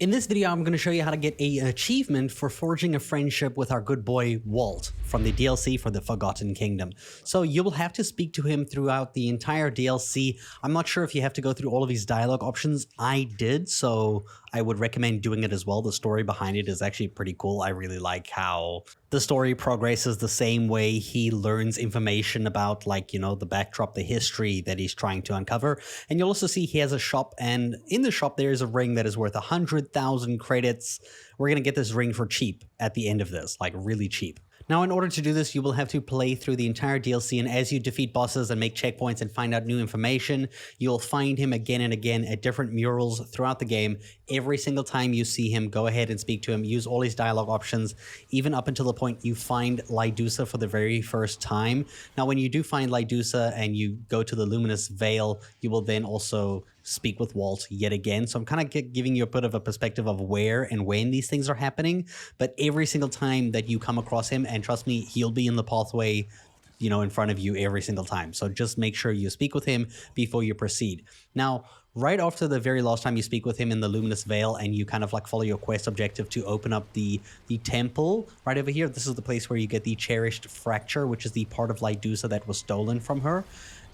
In this video, I'm going to show you how to get an achievement for forging a friendship with our good boy Walt from the DLC for the Forgotten Kingdom. So you will have to speak to him throughout the entire DLC. I'm not sure if you have to go through all of these dialogue options. I did, so I would recommend doing it as well. The story behind it is actually pretty cool. I really like how the story progresses the same way he learns information about, like, you know, the backdrop, the history that he's trying to uncover. And you'll also see he has a shop, and in the shop there is a ring that is worth 100,000 credits. We're going to get this ring for cheap at the end of this, like really cheap. Now, in order to do this, you will have to play through the entire DLC, and as you defeat bosses and make checkpoints and find out new information, you'll find him again and again at different murals throughout the game. Every single time you see him, go ahead and speak to him, use all his dialogue options, even up until the point you find Lydusa for the very first time. Now, when you do find Lydusa and you go to the Luminous Veil, you will then also speak with Walt yet again. So I'm kind of giving you a bit of a perspective of where and when these things are happening. But every single time that you come across him, and trust me, he'll be in the pathway, you know, in front of you every single time. So just make sure you speak with him before you proceed. Now, right after the very last time you speak with him in the Luminous Veil and you kind of like follow your quest objective to open up the temple right over here, this is the place where you get the Cherished Fracture, which is the part of Lydusa that was stolen from her.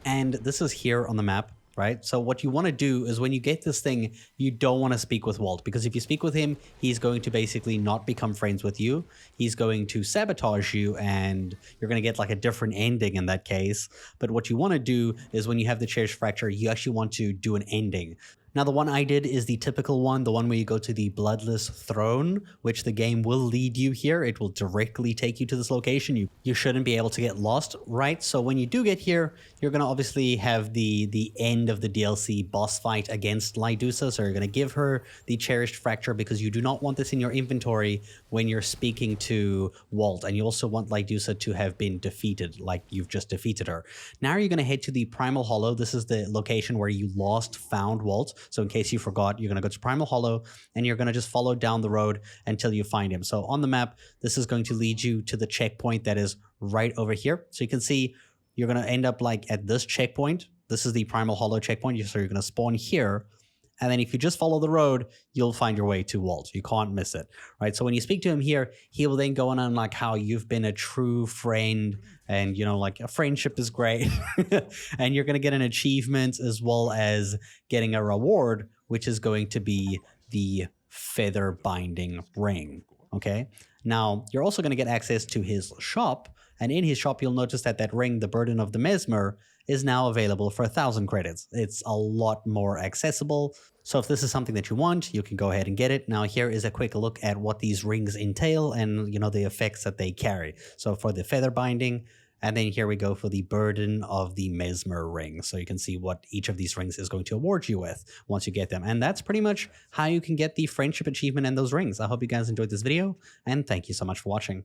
And this is here on the map. Right? So what you want to do is when you get this thing, you don't want to speak with Walt, because if you speak with him, he's going to basically not become friends with you. He's going to sabotage you, and you're going to get like a different ending in that case. But what you want to do is when you have the Cherished Fracture, you actually want to do an ending. Now, the one I did is the typical one, the one where you go to the Bloodless Throne, which the game will lead you here. It will directly take you to this location. You shouldn't be able to get lost, right? So when you do get here, you're going to obviously have the end of the DLC boss fight against Lydusa. So you're going to give her the Cherished Fracture because you do not want this in your inventory when you're speaking to Walt. And you also want Lydusa to have been defeated, like you've just defeated her. Now you're going to head to the Primal Hollow. This is the location where you last found Walt. So in case you forgot, you're going to go to Primal Hollow and you're going to just follow down the road until you find him. So on the map, this is going to lead you to the checkpoint that is right over here. So you can see you're going to end up like at this checkpoint. This is the Primal Hollow checkpoint. So you're going to spawn here. And then if you just follow the road, you'll find your way to Walt. You can't miss it, right? So when you speak to him here, he will then go on like how you've been a true friend and, you know, like a friendship is great. And you're going to get an achievement as well as getting a reward, which is going to be the feather binding ring, okay? Now, you're also going to get access to his shop. And in his shop, you'll notice that that ring, the Burden of the Mesmer, is now available for 1,000 credits. It's a lot more accessible. So if this is something that you want, you can go ahead and get it. Now here is a quick look at what these rings entail and, you know, the effects that they carry. So for the feather binding, and then here we go for the Burden of the Mesmer ring. So you can see what each of these rings is going to award you with once you get them. And that's pretty much how you can get the friendship achievement and those rings. I hope you guys enjoyed this video, and thank you so much for watching.